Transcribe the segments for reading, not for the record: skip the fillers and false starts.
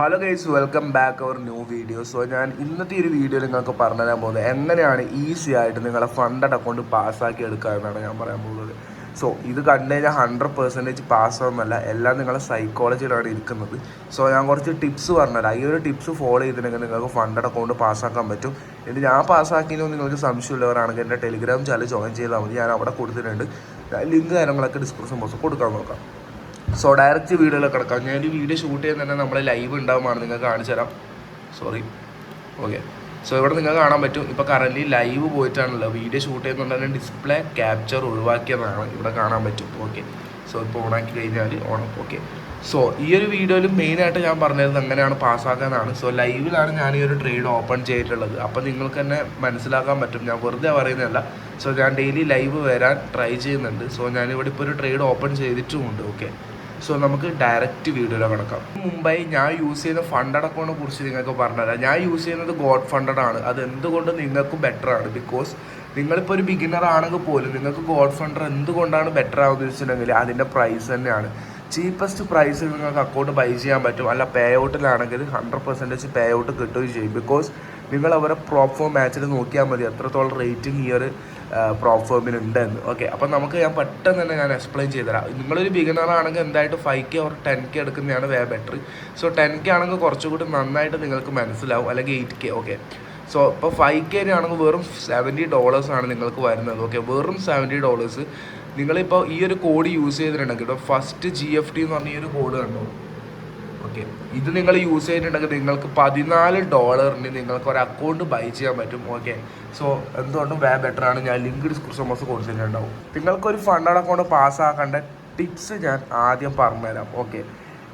Hello guys, welcome back our new video. So ഞാൻ ഇന്നത്തെ ഈ ഒരു വീഡിയോയിൽ നിങ്ങൾക്ക് പറഞ്ഞു തരാൻ പോകുന്നത് എങ്ങനെയാണ് ഈസി ആയിട്ട് നിങ്ങളെ ഫണ്ടഡ് അക്കൗണ്ട് പാസ്സാക്കി എടുക്കുക എന്നാണ് ഞാൻ പറയാൻ പോകുന്നത്. സോ ഇത് കണ്ടു കഴിഞ്ഞാൽ 100% പാസ്സാവുന്നല്ല, എല്ലാം നിങ്ങളെ സൈക്കോളജിയിലാണ് ഇരിക്കുന്നത്. സോ ഞാൻ കുറച്ച് ടിപ്സ് പറഞ്ഞുതരാം. ഈ ഒരു ടിപ്സ് ഫോളോ ചെയ്തിട്ടുണ്ടെങ്കിൽ നിങ്ങൾക്ക് ഫണ്ടഡ് അക്കൗണ്ട് പാസ്സാക്കാൻ പറ്റും. എന്നിട്ട് ഞാൻ പാസ്സാക്കിയെന്ന് നിങ്ങൾക്ക് സംശയമുള്ളവരാണെങ്കിൽ എൻ്റെ ടെലിഗ്രാം ചാനൽ ജോയിൻ ചെയ്താൽ മതി. ഞാൻ അവിടെ കൊടുത്തിട്ടുണ്ട്. ലിങ്ക് കാര്യങ്ങളൊക്കെ ഡിസ്ക്രിപ്ഷൻ ബോക്സ് കൊടുക്കാൻ നോക്കാം. സോ ഡയറക്റ്റ് വീഡിയോയിലൊക്കെ കിടക്കാം. ഞാൻ ഈ വീഡിയോ ഷൂട്ട് ചെയ്യുന്ന തന്നെ നമ്മളെ ലൈവ് ഉണ്ടാകുമാണ്, നിങ്ങൾക്ക് കാണിച്ചു തരാം. ഓക്കെ. സോ ഇവിടെ നിങ്ങൾക്ക് കാണാൻ പറ്റും. ഇപ്പോൾ കറൻറ്റ്ലി ലൈവ് പോയിട്ടാണല്ലോ വീഡിയോ ഷൂട്ട് ചെയ്യുന്നുണ്ടെങ്കിൽ ഡിസ്പ്ലേ ക്യാപ്ചർ ഒഴിവാക്കിയതാണ് ഇവിടെ കാണാൻ പറ്റും. ഓക്കെ. സോ ഇപ്പോൾ ഓണാക്കി കഴിഞ്ഞാൽ ഓക്കെ. സോ ഈ ഒരു വീഡിയോയിൽ മെയിനായിട്ട് ഞാൻ പറഞ്ഞിരുന്നത് എങ്ങനെയാണ് പാസ്സാക്കാനാണ്. സോ ലൈവിലാണ് ഞാൻ ഈ ഒരു ട്രേഡ് ഓപ്പൺ ചെയ്തിട്ടുള്ളത്. അപ്പോൾ നിങ്ങൾക്ക് തന്നെ മനസ്സിലാക്കാൻ പറ്റും, ഞാൻ വെറുതെ പറയുന്നതല്ല. സോ ഞാൻ ഡെയിലി ലൈവ് വരാൻ ട്രൈ ചെയ്യുന്നുണ്ട്. സോ ഞാനിവിടെ ഇപ്പോൾ ഒരു ട്രേഡ് ഓപ്പൺ ചെയ്തിട്ടുമുണ്ട്. ഓക്കെ. സോ നമുക്ക് ഡയറക്റ്റ് വീഡിയോയിൽ കിടക്കാം. മുമ്പേ ഞാൻ യൂസ് ചെയ്യുന്ന ഫണ്ടഡ് അക്കൗണ്ടിനെ കുറിച്ച് നിങ്ങൾക്ക് പറഞ്ഞുതരാം. ഞാൻ യൂസ് ചെയ്യുന്നത് ഗോഡ് ഫണ്ടഡ് ആണ്. അത് എന്തുകൊണ്ട് നിങ്ങൾക്ക് ബെറ്റർ ആണ്. ബിക്കോസ് നിങ്ങളിപ്പോൾ ഒരു ബിഗിനർ ആണെങ്കിൽ പോലും നിങ്ങൾക്ക് ഗോഡ് ഫണ്ടർ എന്തുകൊണ്ടാണ് ബെറ്റർ ആവുന്നത് വെച്ചിട്ടുണ്ടെങ്കിൽ അതിൻ്റെ പ്രൈസ് തന്നെയാണ്. ചീപ്പസ്റ്റ് പ്രൈസിൽ നിങ്ങൾക്ക് അക്കൗണ്ട് ബൈ ചെയ്യാൻ പറ്റും. അല്ല, പേ ഔട്ടിലാണെങ്കിൽ 100% പേ ഔട്ട് കിട്ടുകയും ചെയ്യും. ബിക്കോസ് നിങ്ങൾ അവരെ പ്രോപ്പ് ഫോം മാച്ചിൽ നോക്കിയാൽ മതി എത്രത്തോളം റേറ്റിംഗ് ഈ ഒരു പ്രോപ്പ് ഫോമിന് ഉണ്ടെന്ന്. ഓക്കെ. അപ്പം ഞാൻ പെട്ടെന്ന് തന്നെ ഞാൻ എക്സ്പ്ലെയിൻ ചെയ്തുതരാം. നിങ്ങളൊരു ബിഗിനർ ആണെങ്കിൽ എന്തായിട്ട് 5K or 10K എടുക്കുന്നതാണ് വേ ബെറ്റർ. സോ 10K ആണെങ്കിൽ കുറച്ചുകൂടി നന്നായിട്ട് നിങ്ങൾക്ക് മനസ്സിലാവും, അല്ലെങ്കിൽ 8K. ഓക്കെ. സോ ഇപ്പോൾ 5K ആണെങ്കിൽ വെറും $70 ആണ് നിങ്ങൾക്ക് വരുന്നത്. ഓക്കെ. വെറും $70. നിങ്ങളിപ്പോൾ ഈ ഒരു കോഡ് യൂസ് ചെയ്തിട്ടുണ്ടെങ്കിൽ ഇപ്പോൾ ഫസ്റ്റ് GFT എന്ന് പറഞ്ഞ ഈ ഒരു കോഡ് കണ്ടോ. ഓക്കെ. ഇത് നിങ്ങൾ യൂസ് ചെയ്തിട്ടുണ്ടെങ്കിൽ നിങ്ങൾക്ക് $14 നിങ്ങൾക്ക് ഒരു അക്കൗണ്ട് ബൈ ചെയ്യാൻ പറ്റും. ഓക്കെ. സോ എന്തുകൊണ്ടും വേ ബെറ്റർ ആണ്. ഞാൻ ലിങ്ക് ഡിസ്ക്രിപ്ഷൻ ബോക്സ് കൊടുത്തിട്ടുണ്ടാവും. നിങ്ങൾക്കൊരു ഫണ്ടഡ് അക്കൗണ്ട് പാസ്സാക്കേണ്ട ടിപ്സ് ഞാൻ ആദ്യം പറഞ്ഞുതരാം. ഓക്കെ.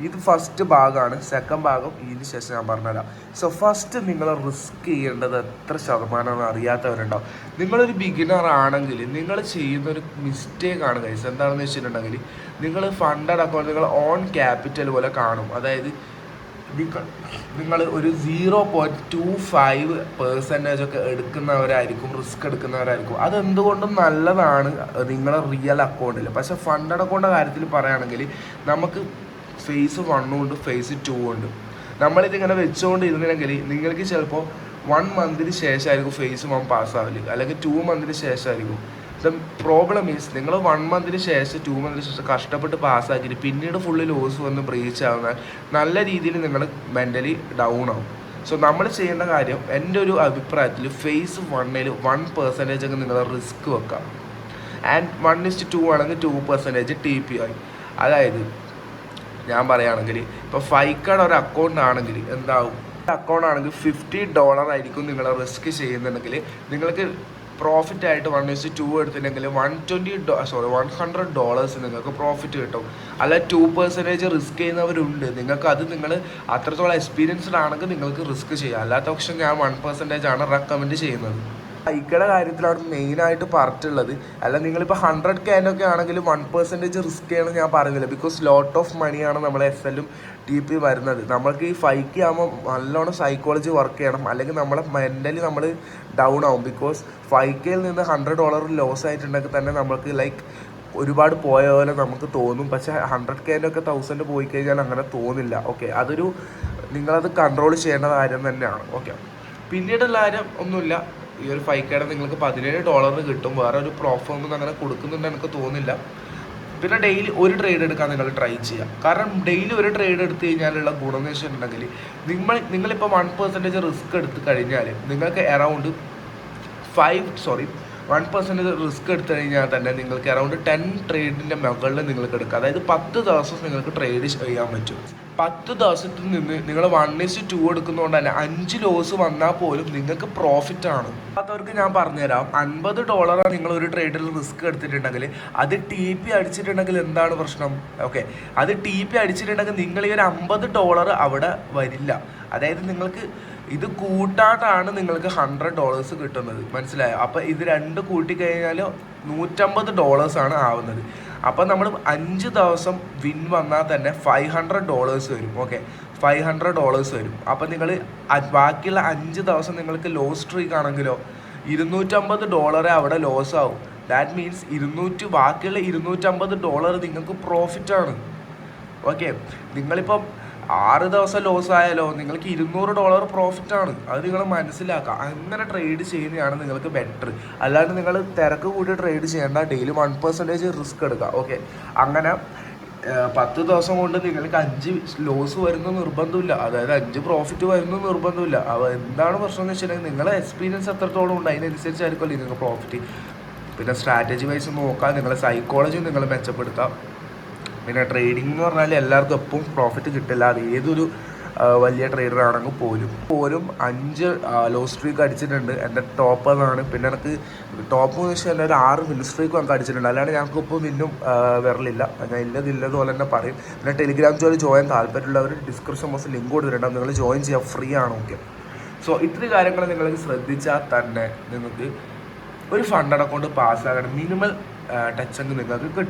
ഇത് ഫസ്റ്റ് ഭാഗമാണ്. സെക്കൻഡ് ഭാഗം ഇതിന് ശേഷം ഞാൻ പറഞ്ഞുതരാം. സോ ഫസ്റ്റ് നിങ്ങൾ റിസ്ക് ചെയ്യേണ്ടത് എത്ര ശതമാനമാണ് അറിയാത്തവരുണ്ടാവും. നിങ്ങളൊരു ബിഗിനർ ആണെങ്കിൽ നിങ്ങൾ ചെയ്യുന്നൊരു മിസ്റ്റേക്കാണ് ഗൈസ്. എന്താണെന്ന് വെച്ചിട്ടുണ്ടെങ്കിൽ നിങ്ങൾ ഫണ്ടഡ് അക്കൗണ്ട് നിങ്ങൾ ഓൺ ക്യാപിറ്റൽ പോലെ കാണും. അതായത് നിങ്ങൾ ഒരു 0.25% ഒക്കെ എടുക്കുന്നവരായിരിക്കും, റിസ്ക് എടുക്കുന്നവരായിരിക്കും. അതെന്തുകൊണ്ടും നല്ലതാണ് നിങ്ങളെ റിയൽ അക്കൗണ്ടിൽ. പക്ഷേ ഫണ്ടഡ് അക്കൗണ്ടിൻ്റെ കാര്യത്തിൽ പറയുകയാണെങ്കിൽ നമുക്ക് ഫേസ് 1 ഉണ്ട്, ഫേസ് 2 ഉണ്ട്. നമ്മളിതിങ്ങനെ വെച്ചുകൊണ്ട് ഇരുന്നില്ലെങ്കിൽ നിങ്ങൾക്ക് ചിലപ്പോൾ 1 മന്തിന് ശേഷമായിരിക്കും ഫേസ് 1 പാസ്സാവില്ല, അല്ലെങ്കിൽ 2 മന്തിന് ശേഷമായിരിക്കും. ദ പ്രോബ്ലം ഈസ് നിങ്ങൾ 1 മന്തിന് ശേഷം 2 മന്തിന് ശേഷം കഷ്ടപ്പെട്ട് പാസ്സാക്കിയിട്ട് പിന്നീട് ഫുള്ള് ലോസ് വന്ന് ബ്രീച്ച് ആവുന്നാൽ നല്ല രീതിയിൽ നിങ്ങൾ മെൻ്റലി ഡൗൺ ആവും. സോ നമ്മൾ ചെയ്യേണ്ട കാര്യം എൻ്റെ ഒരു അഭിപ്രായത്തിൽ ഫേസ് 1-ൽ 1% ഒക്കെ നിങ്ങൾ റിസ്ക് വെക്കാം. ആൻഡ് 1:2 ആണെങ്കിൽ 2% TPI. അതായത് ഞാൻ പറയുകയാണെങ്കിൽ ഇപ്പോൾ 5K ഒരു അക്കൗണ്ട് ആണെങ്കിൽ എന്താവും, അക്കൗണ്ട് ആണെങ്കിൽ $50 ആയിരിക്കും നിങ്ങൾ റിസ്ക് ചെയ്യുന്നുണ്ടെങ്കിൽ നിങ്ങൾക്ക് പ്രോഫിറ്റ് ആയിട്ട് 1:2 എടുത്തിട്ടുണ്ടെങ്കിൽ $100 നിങ്ങൾക്ക് പ്രോഫിറ്റ് കിട്ടും. അല്ല 2% റിസ്ക് ചെയ്യുന്നവരുണ്ട്. നിങ്ങൾക്ക് അത് നിങ്ങൾ അത്രത്തോളം എക്സ്പീരിയൻസ്ഡ് ആണെങ്കിൽ നിങ്ങൾക്ക് റിസ്ക് ചെയ്യാം. അല്ലാത്ത പക്ഷം ഞാൻ 1% ആണ് റെക്കമെൻഡ് ചെയ്യുന്നത്. 5Kയുടെ കാര്യത്തിലാണ് മെയിനായിട്ട് പറഞ്ഞിട്ടുള്ളത്. അല്ല നിങ്ങളിപ്പോൾ 100K ഒക്കെ ആണെങ്കിൽ 1% റിസ്ക് ചെയ്യണം ഞാൻ പറയുന്നില്ല. ബിക്കോസ് ലോട്ട് ഓഫ് മണിയാണ് നമ്മളെ SL-ഉം TP വരുന്നത്. നമ്മൾക്ക് ഈ 5K ആകുമ്പോൾ നല്ലോണം സൈക്കോളജി വർക്ക് ചെയ്യണം, അല്ലെങ്കിൽ നമ്മളെ മെൻ്റലി നമ്മൾ ഡൗൺ ആവും. ബിക്കോസ് 5Kയിൽ നിന്ന് $100 ലോസ് ആയിട്ടുണ്ടെങ്കിൽ തന്നെ നമുക്ക് ലൈക്ക് ഒരുപാട് പോയ പോലെ നമുക്ക് തോന്നും. പക്ഷേ 100K ഒക്കെ 1000 പോയി കഴിഞ്ഞാൽ അങ്ങനെ തോന്നില്ല. ഓക്കെ. നിങ്ങളത് കൺട്രോൾ ചെയ്യേണ്ട കാര്യം തന്നെയാണ്. ഓക്കെ. പിന്നീടുള്ള കാര്യം ഒന്നുമില്ല. ഈ ഒരു 5Kയുടെ നിങ്ങൾക്ക് $17 കിട്ടും. വേറെ ഒരു പ്രോഫോമൊന്നും അങ്ങനെ കൊടുക്കുന്നുണ്ട് എനിക്ക് തോന്നില്ല. പിന്നെ ഡെയിലി ഒരു ട്രേഡ് എടുക്കാൻ നിങ്ങൾ ട്രൈ ചെയ്യുക. കാരണം ഡെയിലി ഒരു ട്രേഡ് എടുത്തു കഴിഞ്ഞാലുള്ള ഗുണം എന്ന് വെച്ചിട്ടുണ്ടെങ്കിൽ നിങ്ങളിപ്പോൾ 1% റിസ്ക് എടുത്ത് കഴിഞ്ഞാൽ നിങ്ങൾക്ക് അറൗണ്ട് 1% റിസ്ക് എടുത്തു കഴിഞ്ഞാൽ തന്നെ നിങ്ങൾക്ക് അറൗണ്ട് 10 ട്രേഡിൻ്റെ മുകളിൽ നിങ്ങൾക്ക് എടുക്കാം. അതായത് 10 ദിവസം നിങ്ങൾക്ക് ട്രേഡ് ചെയ്യാൻ പറ്റും. 10 ദിവസത്തിൽ നിന്ന് നിങ്ങൾ 1:2 എടുക്കുന്നതുകൊണ്ട് തന്നെ 5 ലോസ് വന്നാൽ പോലും നിങ്ങൾക്ക് പ്രോഫിറ്റ് ആണ്. അല്ലാത്തവർക്ക് ഞാൻ പറഞ്ഞുതരാം. $50 നിങ്ങൾ ഒരു ട്രേഡിൽ റിസ്ക് എടുത്തിട്ടുണ്ടെങ്കിൽ അത് TP അടിച്ചിട്ടുണ്ടെങ്കിൽ എന്താണ് പ്രശ്നം? ഓക്കെ. അത് TP അടിച്ചിട്ടുണ്ടെങ്കിൽ നിങ്ങൾ ഈ ഒരു $50 അവിടെ വരില്ല. അതായത് നിങ്ങൾക്ക് ഇത് കൂട്ടാട്ടാണ് നിങ്ങൾക്ക് $100 കിട്ടുന്നത്. മനസ്സിലായോ? അപ്പോൾ ഇത് 2 കൂട്ടിക്കഴിഞ്ഞാൽ $150 ആണ് ആവുന്നത്. അപ്പോൾ നമ്മൾ 5 ദിവസം വിൻ വന്നാൽ തന്നെ $500 വരും. ഓക്കെ. $500 വരും. അപ്പോൾ നിങ്ങൾ ബാക്കിയുള്ള 5 ദിവസം നിങ്ങൾക്ക് ലോസ് സ്ട്രീക്ക് ആണെങ്കിലോ $250 അവിടെ ലോസ് ആവും. ദാറ്റ് മീൻസ് ബാക്കിയുള്ള $250 നിങ്ങൾക്ക് പ്രോഫിറ്റാണ്. ഓക്കെ. നിങ്ങളിപ്പം 6 ദിവസം ലോസ് ആയാലോ നിങ്ങൾക്ക് $200 പ്രോഫിറ്റാണ്. അത് നിങ്ങൾ മനസ്സിലാക്കുക. അങ്ങനെ ട്രേഡ് ചെയ്യുന്നതാണ് നിങ്ങൾക്ക് ബെറ്റർ. അല്ലാണ്ട് നിങ്ങൾ തിരക്ക് കൂടി ട്രേഡ് ചെയ്യേണ്ട. ഡെയിലി 1% റിസ്ക് എടുക്കുക. ഓക്കെ, അങ്ങനെ 10 ദിവസം കൊണ്ട് നിങ്ങൾക്ക് 5 ലോസ് വരുന്ന നിർബന്ധമില്ല, അതായത് 5 പ്രോഫിറ്റ് വരുന്ന നിർബന്ധമില്ല. അപ്പോൾ എന്താണ് പ്രശ്നം എന്ന് വെച്ചിട്ടുണ്ടെങ്കിൽ നിങ്ങളെ എക്സ്പീരിയൻസ് എത്രത്തോളം ഉണ്ട് അതിനനുസരിച്ചായിരിക്കുമല്ലോ നിങ്ങൾക്ക് പ്രോഫിറ്റ്. പിന്നെ സ്ട്രാറ്റജി വൈസ് നോക്കാം, നിങ്ങളെ സൈക്കോളജി നിങ്ങൾ മെച്ചപ്പെടുത്താം. പിന്നെ ട്രേഡിംഗ് എന്ന് പറഞ്ഞാൽ എല്ലാവർക്കും എപ്പം പ്രോഫിറ്റ് കിട്ടില്ല. അത് ഏതൊരു വലിയ ട്രേഡർ ആണെങ്കിൽ പോലും 5 ലോ സ്ട്രീക്ക് അടിച്ചിട്ടുണ്ട്. എൻ്റെ ടോപ്പ് അതാണ്. പിന്നെ എനിക്ക് ടോപ്പ് എന്ന് വെച്ചാൽ എൻ്റെ ഒരു 6 മിൽ സ്ട്രീക്കും എനിക്ക് അടിച്ചിട്ടുണ്ട്. അല്ലാണ്ട് ഞങ്ങൾക്ക് ഇപ്പോൾ മിന്നും വരലില്ല. ഞാൻ ഇല്ലതുപോലെ തന്നെ പറയും. പിന്നെ ടെലിഗ്രാം ജോയിൻ താല്പര്യമുള്ളവർ ഡിസ്ക്രിപ്ഷൻ ബോക്സിൽ ലിങ്ക് കൊടുത്തിട്ടുണ്ടാകും, നിങ്ങൾ ജോയിൻ ചെയ്യാം, ഫ്രീ ആണ്. ഓക്കെ, സോ ഇത്രയും കാര്യങ്ങൾ നിങ്ങൾക്ക് ശ്രദ്ധിച്ചാൽ തന്നെ നിങ്ങൾക്ക് ഒരു ഫണ്ട് അക്കൗണ്ട് പാസ്സാകണം. മിനിമൽ ടച്ചെങ്കിൽ നിങ്ങൾക്ക് കിട്ടും.